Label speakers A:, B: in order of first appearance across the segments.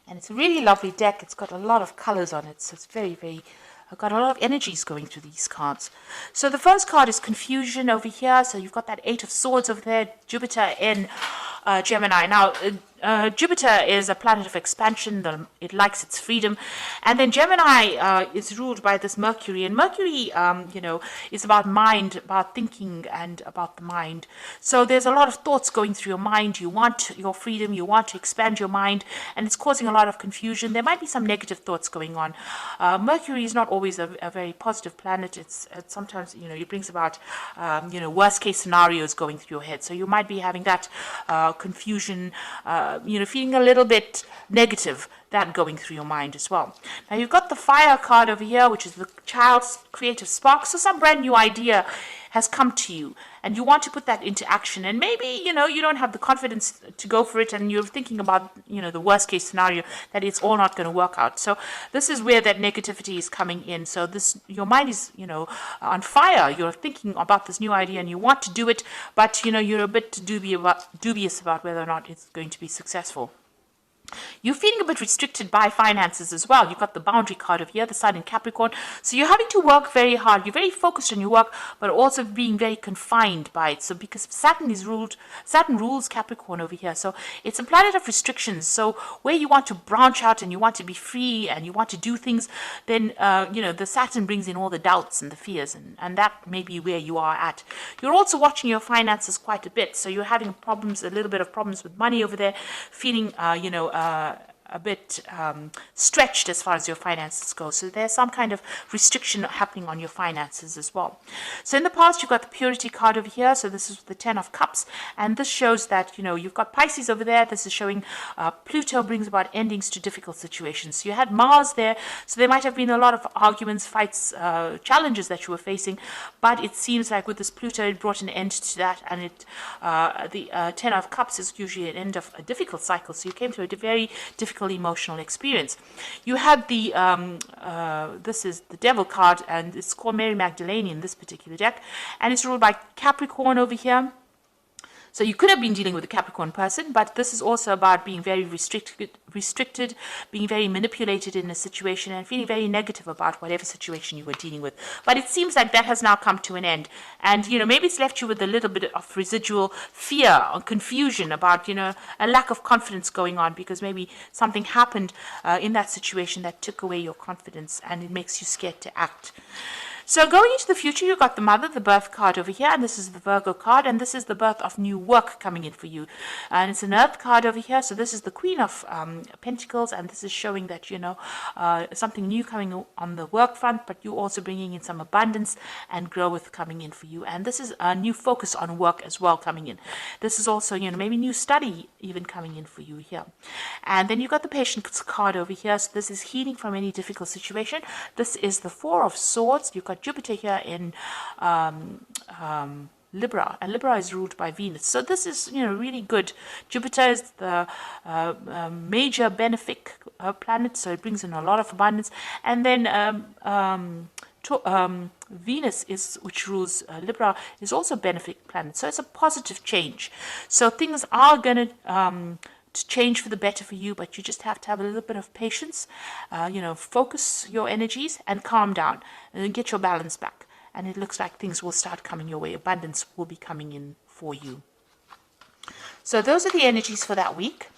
A: And it's a really lovely deck. It's got a lot of colors on it, so it's very, I've got a lot of energies going through these cards. So the first card is Confusion over here. So you've got that Eight of Swords over there, Jupiter in Gemini. Now, Jupiter is a planet of expansion. It likes its freedom. And then Gemini is ruled by this Mercury. And Mercury, is about mind, about thinking, and about the mind. So there's a lot of thoughts going through your mind. You want your freedom. You want to expand your mind. And it's causing a lot of confusion. There might be some negative thoughts going on. Mercury is not always a very positive planet. It's sometimes, it brings about, worst case scenarios going through your head. So you might be having that confusion, feeling a little bit negative, that going through your mind as well. Now you've got the Fire card over here, which is the child's creative spark. So some brand new idea has come to you and you want to put that into action, and maybe you don't have the confidence to go for it, and you're thinking about the worst case scenario, that it's all not going to work out. So this is where that negativity is coming in. So your mind is on fire. You're thinking about this new idea and you want to do it, but you're a bit dubious about whether or not it's going to be successful. You're feeling a bit restricted by finances as well. You've got the Boundary card over here, the Sun in Capricorn. So you're having to work very hard. You're very focused on your work, but also being very confined by it. So because Saturn rules Capricorn over here. So it's a planet of restrictions. So where you want to branch out and you want to be free and you want to do things, then, the Saturn brings in all the doubts and the fears, and that may be where you are at. You're also watching your finances quite a bit. So you're having a little bit of problems with money over there, feeling, a bit stretched as far as your finances go. So there's some kind of restriction happening on your finances as well. So in the past, you've got the Purity card over here. So this is the Ten of Cups. And this shows that, you've got Pisces over there. This is showing Pluto brings about endings to difficult situations. So you had Mars there. So there might have been a lot of arguments, fights, challenges that you were facing. But it seems like with this Pluto, it brought an end to that. And the Ten of Cups is usually an end of a difficult cycle. So you came to a very difficult emotional experience. You had this is the Devil card, and it's called Mary Magdalene in this particular deck, and it's ruled by Capricorn over here. So you could have been dealing with a Capricorn person, but this is also about being very restricted, being very manipulated in a situation, and feeling very negative about whatever situation you were dealing with. But it seems like that has now come to an end. And, maybe it's left you with a little bit of residual fear or confusion about, a lack of confidence going on, because maybe something happened in that situation that took away your confidence, and it makes you scared to act. So going into the future, you've got the Mother, the Birth card over here, and this is the Virgo card, and this is the birth of new work coming in for you. And it's an Earth card over here, so this is the Queen of Pentacles, and this is showing that, something new coming on the work front, but you're also bringing in some abundance and growth coming in for you. And this is a new focus on work as well coming in. This is also, maybe new study even coming in for you here. And then you've got the Patience card over here, so this is healing from any difficult situation. This is the Four of Swords. You've got Jupiter here in Libra, and Libra is ruled by Venus. So this is, really good. Jupiter is the major benefic planet, so it brings in a lot of abundance. And then Venus, which rules Libra, is also a benefic planet. So it's a positive change. So things are going to change for the better for you, but you just have to have a little bit of patience, focus your energies and calm down and get your balance back. And it looks like things will start coming your way. Abundance will be coming in for you. So those are the energies for that week.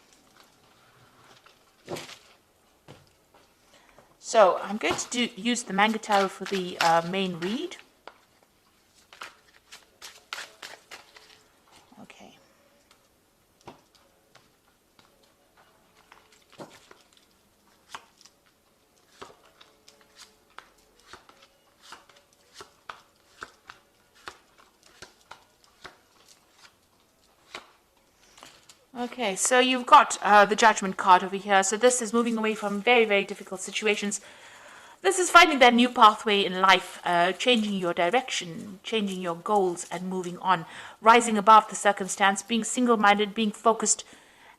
A: So I'm going to use the Manga Tarot for the main read. Okay, so you've got the Judgment card over here. So this is moving away from very, very difficult situations. This is finding that new pathway in life, changing your direction, changing your goals, and moving on, rising above the circumstance, being single-minded, being focused,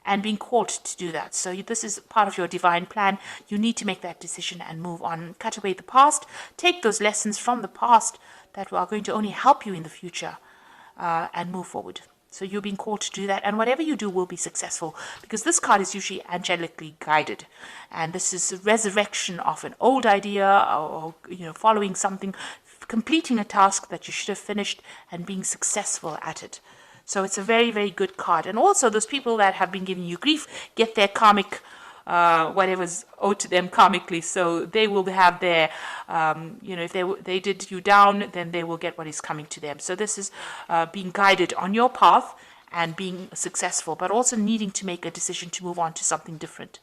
A: and being called to do that. So this is part of your divine plan. You need to make that decision and move on. Cut away the past. Take those lessons from the past that are going to only help you in the future, and move forward. So you're being called to do that, and whatever you do will be successful, because this card is usually angelically guided, and this is a resurrection of an old idea, or following something, completing a task that you should have finished, and being successful at it. So it's a very, very good card. And also those people that have been giving you grief get their karmic whatever's owed to them karmically. So they will have their, if they did you down, then they will get what is coming to them. So this is being guided on your path and being successful, but also needing to make a decision to move on to something different.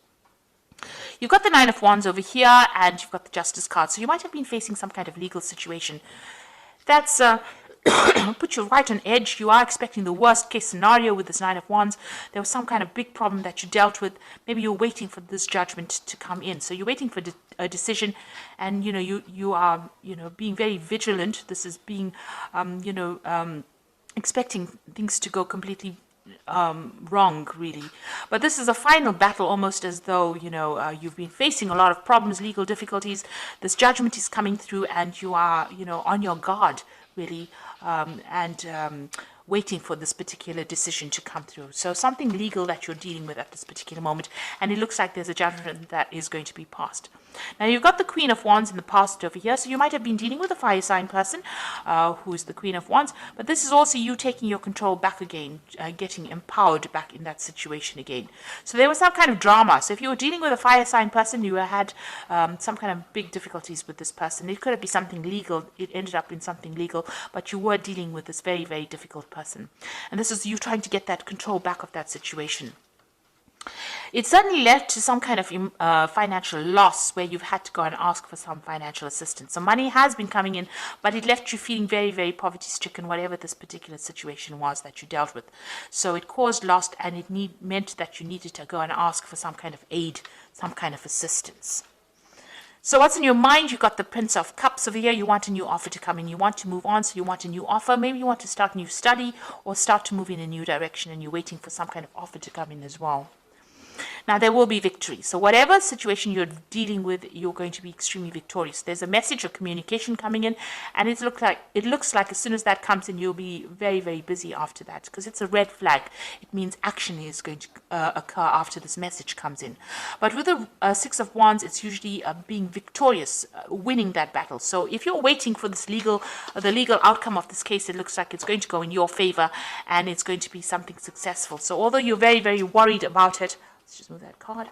A: You've got the Nine of Wands over here, and you've got the Justice card. So you might have been facing some kind of legal situation. That's put you right on edge. You are expecting the worst case scenario with this Nine of Wands. There was some kind of big problem that you dealt with. Maybe you're waiting for this judgment to come in. So you're waiting for a decision, and you are being very vigilant. This is being expecting things to go completely wrong, really. But this is a final battle, almost as though you've been facing a lot of problems, legal difficulties. This judgment is coming through, and you are on your guard, really, and waiting for this particular decision to come through. So something legal that you're dealing with at this particular moment, and it looks like there's a judgment that is going to be passed. Now you've got the Queen of Wands in the past over here, so you might have been dealing with a fire sign person who is the Queen of Wands, but this is also you taking your control back again, getting empowered back in that situation again. So there was some kind of drama. So if you were dealing with a fire sign person, you had some kind of big difficulties with this person. It could be something legal. It ended up in something legal, but you were dealing with this very, very difficult person. And this is you trying to get that control back of that situation. It certainly led to some kind of financial loss where you've had to go and ask for some financial assistance. So money has been coming in, but it left you feeling very, very poverty-stricken, whatever this particular situation was that you dealt with. So it caused loss, and it meant that you needed to go and ask for some kind of aid, some kind of assistance. So what's in your mind? You've got the Prince of Cups over here. You want a new offer to come in. You want to move on, so you want a new offer. Maybe you want to start a new study or start to move in a new direction, and you're waiting for some kind of offer to come in as well. Now, there will be victory. So whatever situation you're dealing with, you're going to be extremely victorious. There's a message of communication coming in, and it looks like as soon as that comes in, you'll be very, very busy after that, because it's a red flag. It means action is going to occur after this message comes in. But with the Six of Wands, it's usually being victorious, winning that battle. So if you're waiting for this the legal outcome of this case, it looks like it's going to go in your favor, and it's going to be something successful. So although you're very, very worried about it, let's just move that card.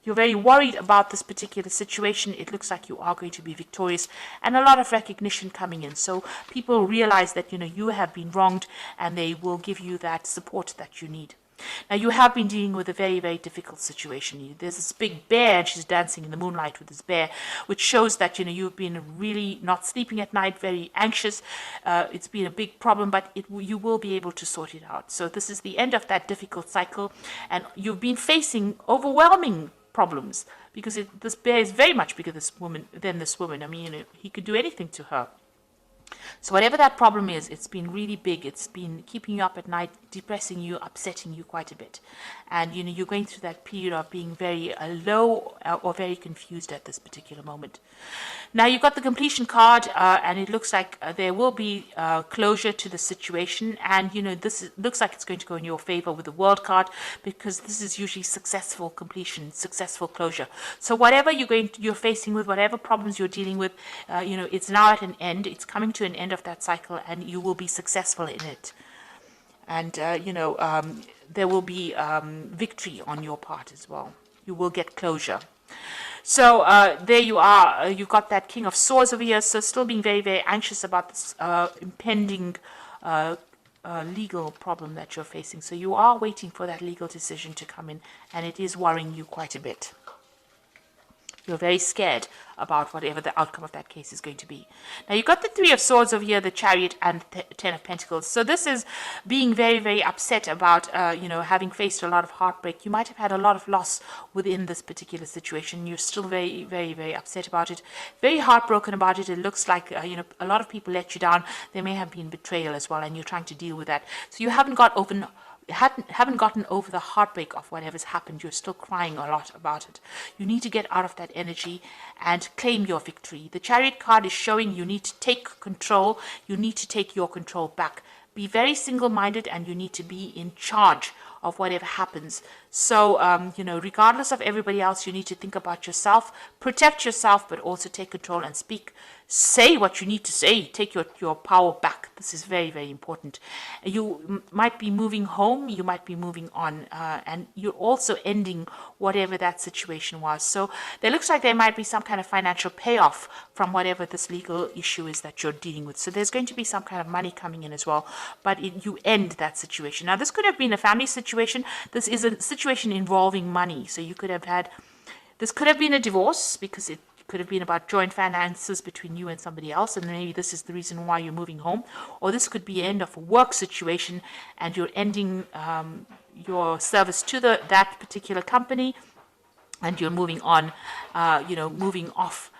A: You're very worried about this particular situation. It looks like you are going to be victorious, and a lot of recognition coming in. So people realize that you have been wronged, and they will give you that support that you need. Now, you have been dealing with a very, very difficult situation. There's this big bear, and she's dancing in the moonlight with this bear, which shows that you've been really not sleeping at night, very anxious. It's been a big problem, but you will be able to sort it out. So this is the end of that difficult cycle, and you've been facing overwhelming problems, because this bear is very much bigger than this woman. I mean, he could do anything to her. So whatever that problem is, it's been really big. It's been keeping you up at night, depressing you, upsetting you quite a bit. And, you're going through that period of being very low or very confused at this particular moment. Now, you've got the completion card, and it looks like there will be closure to the situation. And, this looks like it's going to go in your favor with the World card, because this is usually successful completion, successful closure. So whatever you're facing with, whatever problems you're dealing with, it's now at an end. It's coming to an end of that cycle, and you will be successful in it. And, there will be victory on your part as well. You will get closure. So there you are. You've got that King of Swords over here. So still being very, very anxious about this impending legal problem that you're facing. So you are waiting for that legal decision to come in, and it is worrying you quite a bit. You're very scared about whatever the outcome of that case is going to be. Now, you've got the Three of Swords over here, the Chariot, and the Ten of Pentacles. So this is being very, very upset about, having faced a lot of heartbreak. You might have had a lot of loss within this particular situation. You're still very, very, very upset about it, very heartbroken about it. It looks like, a lot of people let you down. There may have been betrayal as well, and you're trying to deal with that. So you haven't gotten over the heartbreak of whatever's happened. You're still crying a lot about it. You need to get out of that energy and claim your victory. The Chariot card is showing you need to take control. You need to take your control back. be very single-minded, and you need to be in charge of whatever happens. So, regardless of everybody else, you need to think about yourself, protect yourself, but also take control and say what you need to say, take your power back. This is very, very important. You might be moving home, you might be moving on, and you're also ending whatever that situation was. So there looks like there might be some kind of financial payoff from whatever this legal issue is that you're dealing with. So there's going to be some kind of money coming in as well, but you end that situation. Now, this could have been a family situation. This is a situation involving money. So this could have been a divorce, because it could have been about joint finances between you and somebody else, and maybe this is the reason why you're moving home. Or this could be the end of a work situation, and you're ending your service to that particular company, and you're moving on, moving off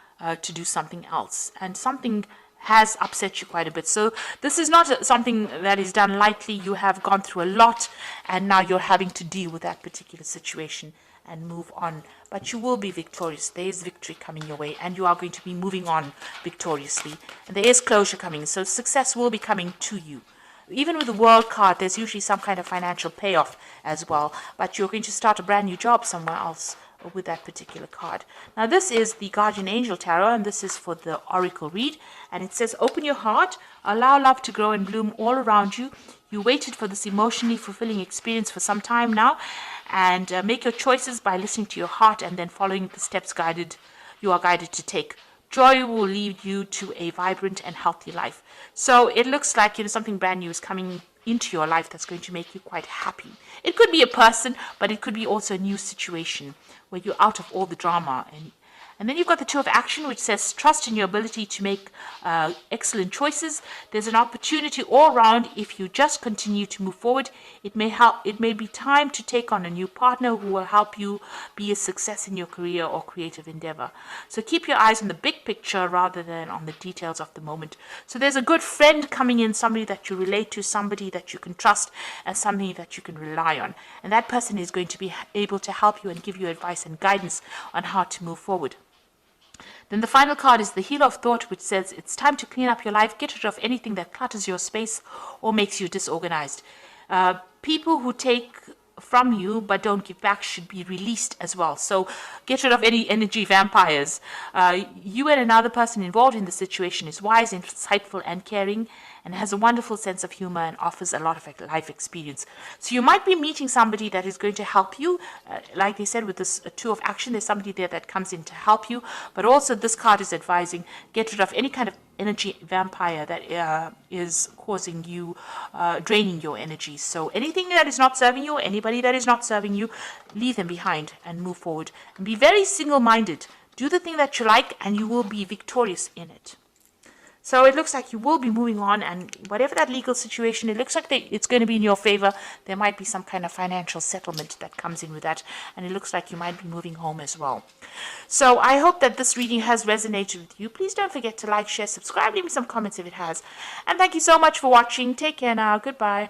A: to do something else. And something has upset you quite a bit. So this is not something that is done lightly. You have gone through a lot, and now you're having to deal with that particular situation and move on. But you will be victorious. There is victory coming your way, and you are going to be moving on victoriously. And there is closure coming, so success will be coming to you. Even with the World card, there's usually some kind of financial payoff as well, but you're going to start a brand new job somewhere else with that particular card. Now, this is the Guardian Angel Tarot, and this is for the Oracle read, and it says, open your heart, allow love to grow and bloom all around you. You waited for this emotionally fulfilling experience for some time now, and make your choices by listening to your heart and then following the steps you are guided to take. Joy will lead you to a vibrant and healthy life. So it looks like something brand new is coming into your life that's going to make you quite happy. It could be a person, but it could be also a new situation where you're out of all the drama. And then you've got the Two of Action, which says trust in your ability to make excellent choices. There's an opportunity all around if you just continue to move forward. It may be time to take on a new partner who will help you be a success in your career or creative endeavor. So keep your eyes on the big picture rather than on the details of the moment. So there's a good friend coming in, somebody that you relate to, somebody that you can trust, and somebody that you can rely on. And that person is going to be able to help you and give you advice and guidance on how to move forward. Then the final card is the Healer of Thought, which says it's time to clean up your life, get rid of anything that clutters your space or makes you disorganized. People who take from you but don't give back should be released as well. So get rid of any energy vampires. You and another person involved in the situation is wise, insightful, and caring, and has a wonderful sense of humor and offers a lot of life experience. So you might be meeting somebody that is going to help you. Like they said, with this Two of Action, there's somebody there that comes in to help you. But also this card is advising, get rid of any kind of energy vampire that is causing you, draining your energy. So anything that is not serving you, anybody that is not serving you, leave them behind and move forward. And be very single-minded. Do the thing that you like, and you will be victorious in it. So it looks like you will be moving on, and whatever that legal situation, it looks like it's going to be in your favor. There might be some kind of financial settlement that comes in with that, and it looks like you might be moving home as well. So I hope that this reading has resonated with you. Please don't forget to like, share, subscribe, leave me some comments if it has. And thank you so much for watching. Take care now. Goodbye.